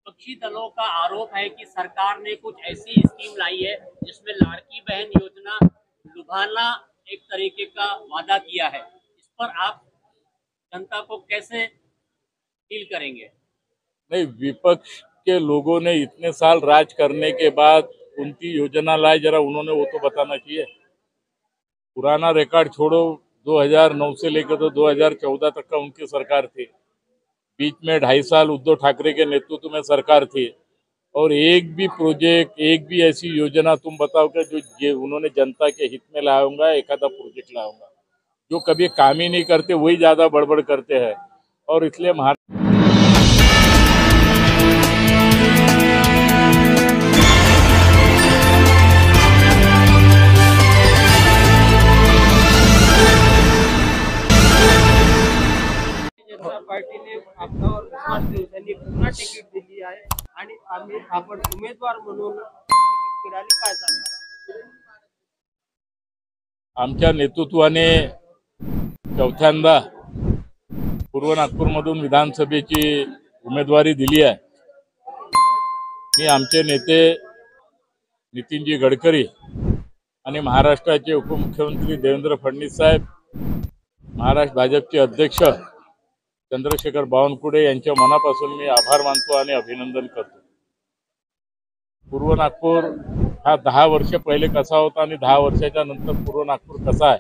विपक्षी दलों का आरोप है कि सरकार ने कुछ ऐसी स्कीम लाई है जिसमें लाड़की बहन योजना लुभाना एक तरीके का वादा किया है। इस पर आप जनता को कैसे डील करेंगे? नहीं, विपक्ष के लोगों ने इतने साल राज करने के बाद उनकी योजना लाए, जरा उन्होंने वो तो बताना चाहिए। पुराना रिकॉर्ड छोड़ो, 2009 से लेकर तो 2014 तक का उनकी सरकार थी। बीच में 2.5 साल उद्धव ठाकरे के नेतृत्व में सरकार थी, और एक भी प्रोजेक्ट, एक भी ऐसी योजना तुम बताओ कि जो ये उन्होंने जनता के हित में लाया होगा, एक आधा प्रोजेक्ट लाया होगा। जो कभी काम ही नहीं करते वही ज्यादा बड़बड़ करते हैं। और इसलिए जनता पार्टीने आपल्यावर विश्वास ठेवून त्यांनी पुन्हा तिकीट दिली आहे आणि आपण उमेदवार म्हणून तिकीट मिळाली, काय सांगणार? आमच्या नेतृत्वाने चौथ्यांदा पूर्व नागपूरमधून विधानसभेची उमेदवारी दिली आहे। मी आमचे नेते नितीनजी गडकरी आणि महाराष्ट्राचे उपमुख्यमंत्री देवेंद्र फडणवीस साहेब, महाराष्ट्र भाजपचे अध्यक्ष चंद्रशेखर बावनकुळे यांच्या मनापासून मी आभार मानतो आणि अभिनंदन करतो। पूर्व नागपूर हा 10 वर्ष पहिले कसा होता आणि 10 वर्षाच्या नंतर पूर्व नागपूर कसा आहे,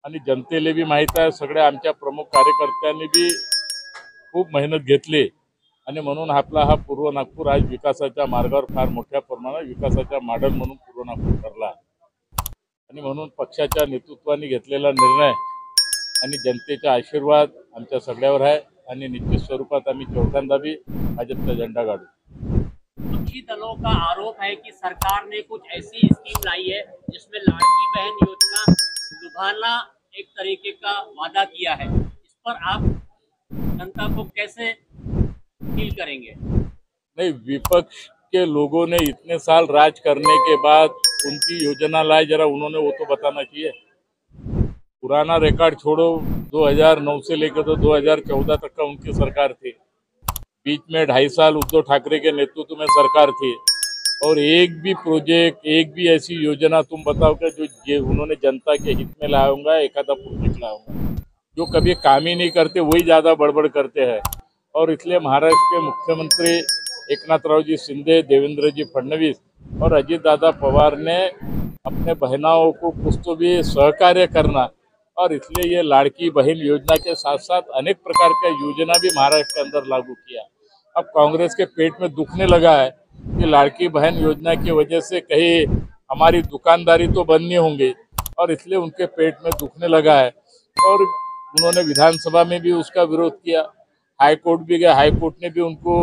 आणि जनतेला भी माहित आहे। सगळ्या आमच्या प्रमुख कार्यकर्त्यांनी भी खूप मेहनत घेतली, आणि म्हणून आपला हा पूर्व नागपूर आज विकासाच्या मार्गावर फार मोठ्या प्रमाणात विकासाचा मॉडेल म्हणून पूर्व नागपूर ठरला। आणि म्हणून पक्षाच्या नेतृत्वाने घेतलेला निर्णय आणि जनतेचा आशीर्वाद आमच्या सगळ्यावर आहे, आणि निश्चित स्वरूपात आम्ही चौथ्यांदा भी भाजपचा झेंडा गाडू। विपक्षी दलों का आरोप है कि सरकार ने कुछ ऐसी स्कीम लाई है जिसमें लाड़की बहन योजना लुभाना एक तरीके का वादा किया है। इस पर आप जनता को कैसे डील करेंगे? नहीं, विपक्ष के लोगों ने इतने साल राज करने के बाद उनकी योजना लाई, जरा उन्होंने वो तो बताना चाहिए। पुराना रिकॉर्ड छोड़ो, 2009 से लेकर तो 2014 तक का उनकी सरकार थी। बीच में 2.5 साल उद्धव ठाकरे के नेतृत्व में सरकार थी, और एक भी प्रोजेक्ट, एक भी ऐसी योजना तुम बताओ कि जो ये उन्होंने जनता के हित में लाया होगा, एक आधा प्रोजेक्ट लाया होगा। जो कभी काम ही नहीं करते वही ज्यादा बड़बड़ करते हैं। और इसलिए महाराष्ट्र के मुख्यमंत्री एकनाथरावजी शिंदे, देवेंद्र जी फडणवीस और अजीत दादा पवार ने अपने बहनाओं को कुछ तो भी सहकार्य करना, और इसलिए ये लाड़की बहन योजना के साथ साथ अनेक प्रकार का योजना भी महाराष्ट्र के अंदर लागू किया। अब कांग्रेस के पेट में दुखने लगा है कि लाड़की बहन योजना की वजह से कहीं हमारी दुकानदारी तो बंद नहीं होंगी, और इसलिए उनके पेट में दुखने लगा है। और उन्होंने विधानसभा में भी उसका विरोध किया, हाई कोर्ट भी गया, हाई कोर्ट ने भी उनको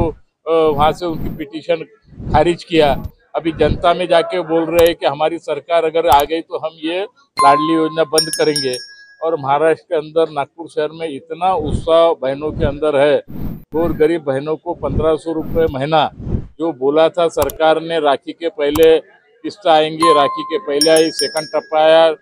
वहां से उनकी पिटीशन खारिज किया। अभी जनता में जाके बोल रहे हैं कि हमारी सरकार अगर आ गई तो हम ये लाडली योजना बंद करेंगे। और महाराष्ट्र के अंदर नागपुर शहर में इतना उत्साह बहनों के अंदर है। और गरीब बहनों को 1500 रुपये महीना जो बोला था सरकार ने, राखी के पहले किस्त आएंगे, राखी के पहले आई, सेकंड टप्पा आया,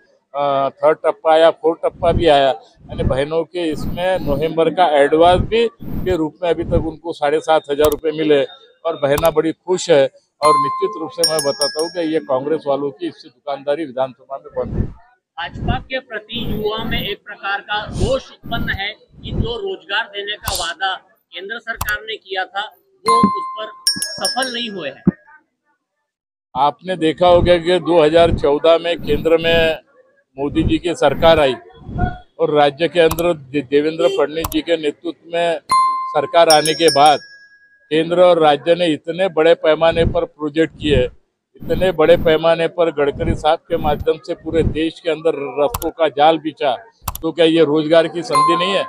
थर्ड टप्पा आया, फोर्थ टप्पा भी आया, यानी बहनों के इसमें नवंबर का एडवांस भी के रूप में अभी तक उनको 7,500 रुपये मिले, और बहना बड़ी खुश है। और निश्चित रूप से मैं बताता हूँ कि ये कांग्रेस वालों की इससे दुकानदारी विधानसभा में बंद है। भाजपा के प्रति युवा में एक प्रकार का रोष उत्पन्न है कि जो रोजगार देने का वादा केंद्र सरकार ने किया था वो उस पर सफल नहीं हुए हैं। आपने देखा होगा कि 2014 में केंद्र में मोदी जी की सरकार आई, और राज्य के अंदर देवेंद्र फडणवीस जी के नेतृत्व में सरकार आने के बाद केंद्र और राज्य ने इतने बड़े पैमाने पर प्रोजेक्ट किए, इतने बड़े पैमाने पर गडकरी साहब के माध्यम से पूरे देश के अंदर रस्तों का जाल बिछा। तो क्या ये रोजगार की संधि नहीं है?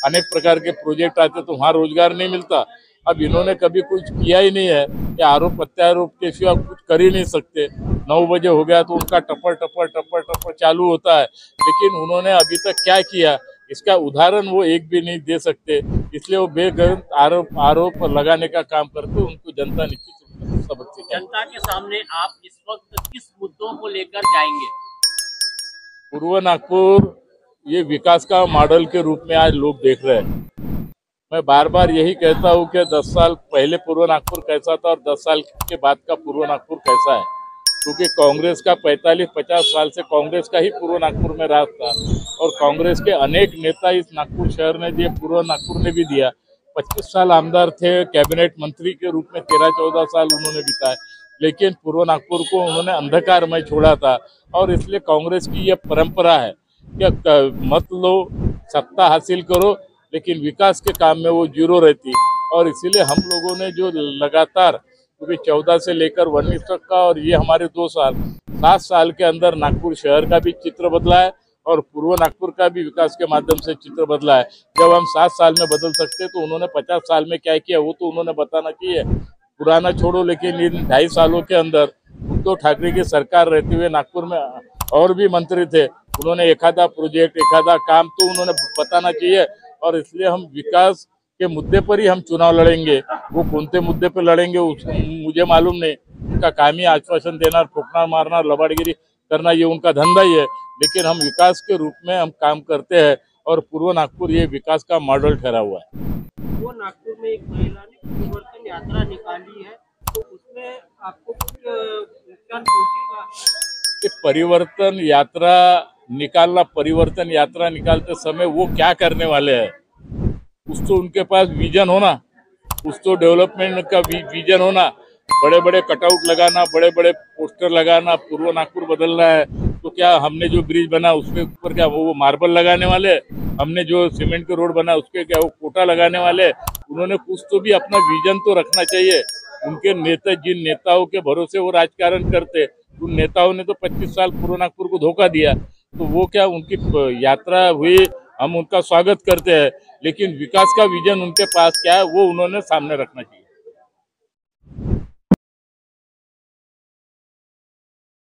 अनेक प्रकार के प्रोजेक्ट आते तो वहाँ रोजगार नहीं मिलता। अब इन्होंने कभी कुछ किया ही नहीं है, ये आरोप प्रत्यारोप के सिवा कुछ कर ही नहीं सकते। 9 बजे हो गया तो उनका टप्पर टप्पर टप्पर टप्पर चालू होता है, लेकिन उन्होंने अभी तक क्या किया इसका उदाहरण वो एक भी नहीं दे सकते। इसलिए वो बेगरत आरोप लगाने का काम करते, उनको जनता निश्चित रूप से सबक सिखाएगी। जनता के सामने आप इस वक्त किस मुद्दों को लेकर जाएंगे? पूर्व नागपुर ये विकास का मॉडल के रूप में आज लोग देख रहे हैं। मैं बार बार यही कहता हूँ कि 10 साल पहले पूर्व नागपुर कैसा था और 10 साल के बाद का पूर्व नागपुर कैसा है, क्योंकि कांग्रेस का 45-50 साल से कांग्रेस का ही पूर्व नागपुर में राज था और कांग्रेस के अनेक नेता इस नागपुर शहर ने दिए, पूर्व नागपुर ने भी दिया। 25 साल आमदार थे, कैबिनेट मंत्री के रूप में 13-14 साल उन्होंने बिताए, लेकिन पूर्व नागपुर को उन्होंने अंधकार में छोड़ा था। और इसलिए कांग्रेस की यह परंपरा है कि मत लो, सत्ता हासिल करो, लेकिन विकास के काम में वो जीरो रहती। और इसीलिए हम लोगों ने जो लगातार, क्योंकि 14 से लेकर 19 तक का और ये हमारे 2 साल, 7 साल के अंदर नागपुर शहर का भी चित्र बदला है और पूर्व नागपुर का भी विकास के माध्यम से चित्र बदला है। जब हम 7 साल में बदल सकते तो उन्होंने 50 साल में क्या किया वो तो उन्होंने बताना चाहिए। पुराना छोड़ो, लेकिन इन 2.5 सालों के अंदर उद्धव ठाकरे की सरकार रहते हुए नागपुर में और भी मंत्री थे, उन्होंने एखादा प्रोजेक्ट, एखादा काम तो उन्होंने बताना चाहिए। और इसलिए हम विकास के मुद्दे पर ही हम चुनाव लड़ेंगे। वो कौनते मुद्दे पर लड़ेंगे उसको मुझे मालूम नहीं। उनका काम ही आश्वासन देना, ठोकना मारना, लबाड़गिरी करना, ये उनका धंधा ही है। लेकिन हम विकास के रूप में हम काम करते हैं और पूर्व नागपुर ये विकास का मॉडल ठहरा हुआ है। वो नागपुर में एक महिला ने परिवर्तन यात्रा निकाली है, तो उसमें आपको कुछ नुकसान पहुंचेगा? कि परिवर्तन यात्रा निकालते समय वो क्या करने वाले हैं, कुछ तो उनके पास विजन होना, कुछ तो डेवलपमेंट का विजन होना। बड़े बड़े कटआउट लगाना, बड़े बड़े पोस्टर लगाना, पूर्व नागपुर बदलना है, तो क्या हमने जो ब्रिज बना उसके ऊपर क्या वो मार्बल लगाने वाले, हमने जो सीमेंट के रोड बना उसके क्या वो कोटा लगाने वाले? उन्होंने कुछ तो भी अपना विजन तो रखना चाहिए। उनके नेता, जिन नेताओं के भरोसे वो राजकारण करते, उन नेताओं ने तो 25 साल पूर्व नागपुर को धोखा दिया। तो वो क्या, उनकी यात्रा हुई, हम उनका स्वागत करते हैं, लेकिन विकास का विजन उनके पास क्या है वो उन्होंने सामने रखना चाहिए।